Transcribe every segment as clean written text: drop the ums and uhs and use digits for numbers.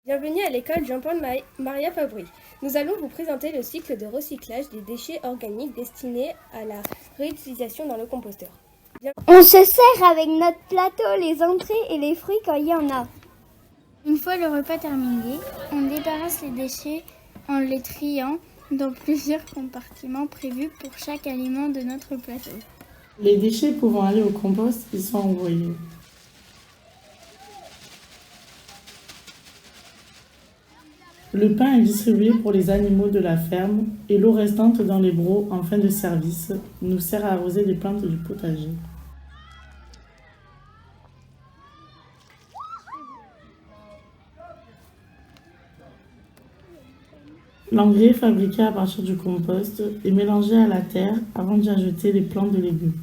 Bienvenue à l'école Jean-Paul Maria Fabry. Nous allons vous présenter le cycle de recyclage des déchets organiques destinés à la réutilisation dans le composteur. On se sert avec notre plateau les entrées et les fruits quand il y en a. Une fois le repas terminé, on débarrasse les déchets en les triant dans plusieurs compartiments prévus pour chaque aliment de notre plateau. Les déchets pouvant aller au compost y sont envoyés. Le pain est distribué pour les animaux de la ferme et l'eau restante dans les brocs en fin de service nous sert à arroser les plantes du potager. L'engrais fabriqué à partir du compost est mélangé à la terre avant d'y ajouter les plants de légumes.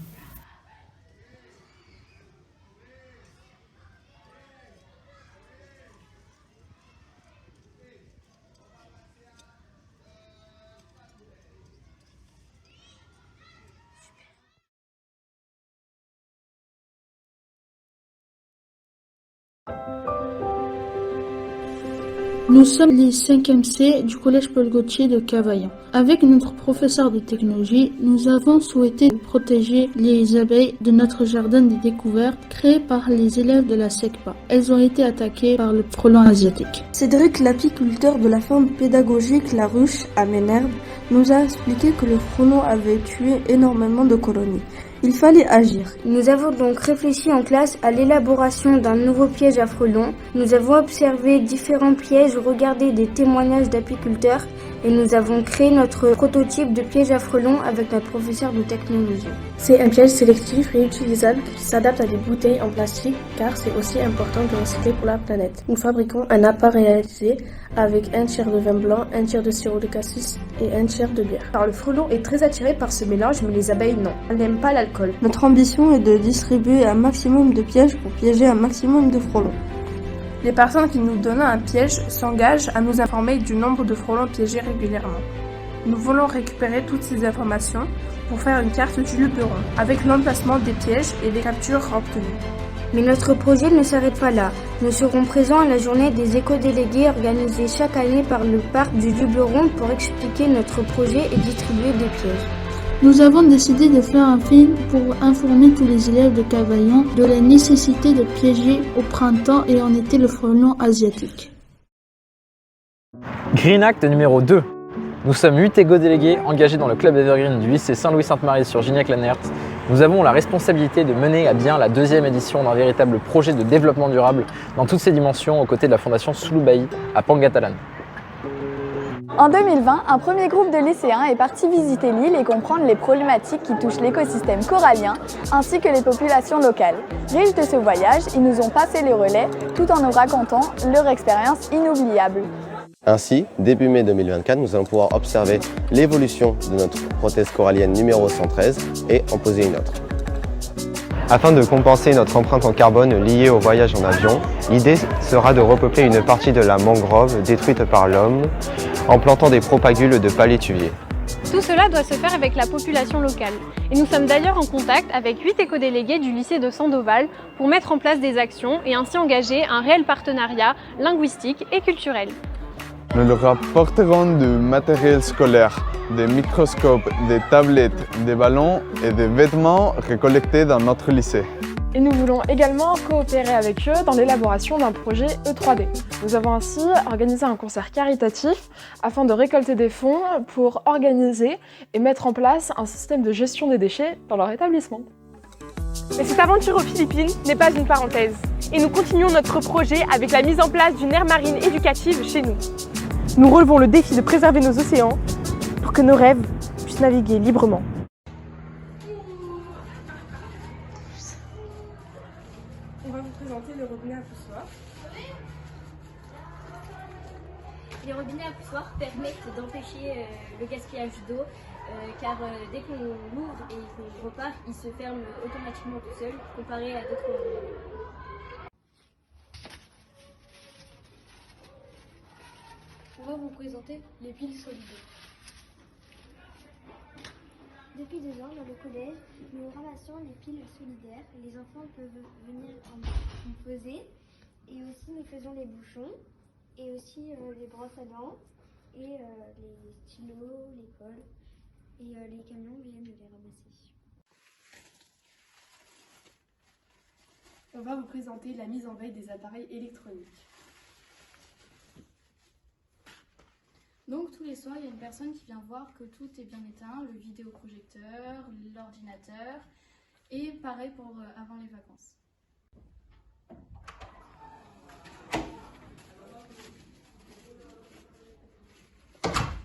Nous sommes les 5e C du collège Paul Gaultier de Cavaillon. Avec notre professeur de technologie, nous avons souhaité protéger les abeilles de notre jardin des découvertes créé par les élèves de la SECPA. Elles ont été attaquées par le frelon asiatique. Cédric, l'apiculteur de la ferme pédagogique La Ruche à Ménherbe, nous a expliqué que le frelon avait tué énormément de colonies. Il fallait agir. Nous avons donc réfléchi en classe à l'élaboration d'un nouveau piège à frelons. Nous avons observé différents pièges, regardé des témoignages d'apiculteurs et nous avons créé notre prototype de piège à frelons avec notre professeur de technologie. C'est un piège sélectif réutilisable qui s'adapte à des bouteilles en plastique car c'est aussi important de recycler pour la planète. Nous fabriquons un appât réalisé avec un tiers de vin blanc, un tiers de sirop de cassis et un tiers de bière. Alors le frelon est très attiré par ce mélange mais les abeilles non. Elles n'aiment pas l'alcool. Notre ambition est de distribuer un maximum de pièges pour piéger un maximum de frelons. Les personnes qui nous donnent un piège s'engagent à nous informer du nombre de frelons piégés régulièrement. Nous voulons récupérer toutes ces informations pour faire une carte du luberon, avec l'emplacement des pièges et les captures obtenues. Mais notre projet ne s'arrête pas là. Nous serons présents à la journée des éco-délégués organisée chaque année par le parc du Luberon pour expliquer notre projet et distribuer des pièges. Nous avons décidé de faire un film pour informer tous les élèves de Cavaillon de la nécessité de piéger au printemps et en été le frelon asiatique. Green Act numéro 2. Nous sommes 8 éco-délégués engagés dans le club Evergreen du lycée Saint-Louis-Sainte-Marie sur Gignac-Lanert. Nous avons la responsabilité de mener à bien la 2e édition d'un véritable projet de développement durable dans toutes ses dimensions aux côtés de la fondation Sulubai à Pangatalan. En 2020, un premier groupe de lycéens est parti visiter l'île et comprendre les problématiques qui touchent l'écosystème corallien ainsi que les populations locales. Riches de ce voyage, ils nous ont passé le relais tout en nous racontant leur expérience inoubliable. Ainsi, début mai 2024, nous allons pouvoir observer l'évolution de notre prothèse corallienne numéro 113 et en poser une autre. Afin de compenser notre empreinte en carbone liée au voyage en avion, l'idée sera de repeupler une partie de la mangrove détruite par l'homme en plantant des propagules de palétuviers. Tout cela doit se faire avec la population locale. Et nous sommes d'ailleurs en contact avec 8 éco-délégués du lycée de Sandoval pour mettre en place des actions et ainsi engager un réel partenariat linguistique et culturel. Nous leur apporterons du matériel scolaire, des microscopes, des tablettes, des ballons et des vêtements récoltés dans notre lycée. Et nous voulons également coopérer avec eux dans l'élaboration d'un projet E3D. Nous avons ainsi organisé un concert caritatif afin de récolter des fonds pour organiser et mettre en place un système de gestion des déchets dans leur établissement. Mais cette aventure aux Philippines n'est pas une parenthèse. Et nous continuons notre projet avec la mise en place d'une aire marine éducative chez nous. Nous relevons le défi de préserver nos océans pour que nos rêves puissent naviguer librement. On va vous présenter le robinet à poussoir. Les robinets à poussoir permettent d'empêcher le gaspillage d'eau car dès qu'on l'ouvre et qu'on repart, il se ferme automatiquement tout seul comparé à d'autres robinets. On va vous présenter les piles solidaires. Depuis 2 ans, dans le collège, nous ramassons les piles solidaires. Les enfants peuvent venir en poser et aussi nous faisons les bouchons. et aussi les brosses à dents et les stylos, les cols et les camions viennent les ramasser. On va vous présenter la mise en veille des appareils électroniques. Donc tous les soirs, il y a une personne qui vient voir que tout est bien éteint, le vidéoprojecteur, l'ordinateur, et pareil pour avant les vacances.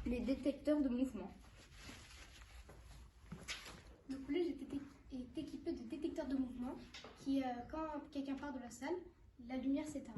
Les détecteurs de mouvement. Le collège est équipé de détecteurs de mouvement qui, quand quelqu'un part de la salle, la lumière s'éteint.